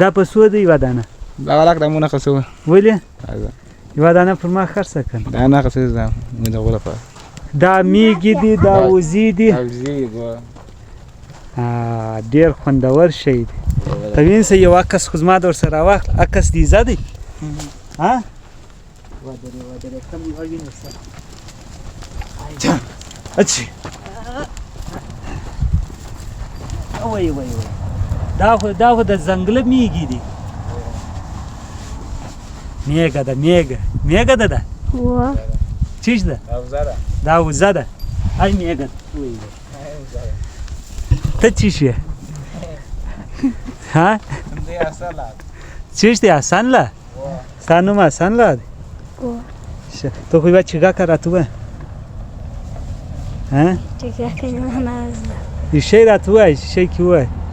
دا په څو دی یوه دانه دغه لاک دمونه ښه څه ولې یوه دانه پر ما خرڅه کړه دا نه ښه څه ده مې د غوله په دا میږي دي دا وزې دي ډېر خوندور شی دی ته وینې څه یو عکس خو زما د ورسره راواخله عکس دې ایزه دی ودرې کم یوه وینې سره اچي وای وای وای دا خو د ځنګله میږي دي میږه ده میږه ده چیش ده دا وزه ده ای میږه ته چیش یې ها چیش دی حسن لا ستا نوم حسن لا دی تو خو یوه چیږاکه راته ووایه یو شی راته ووایه شی کې ووایه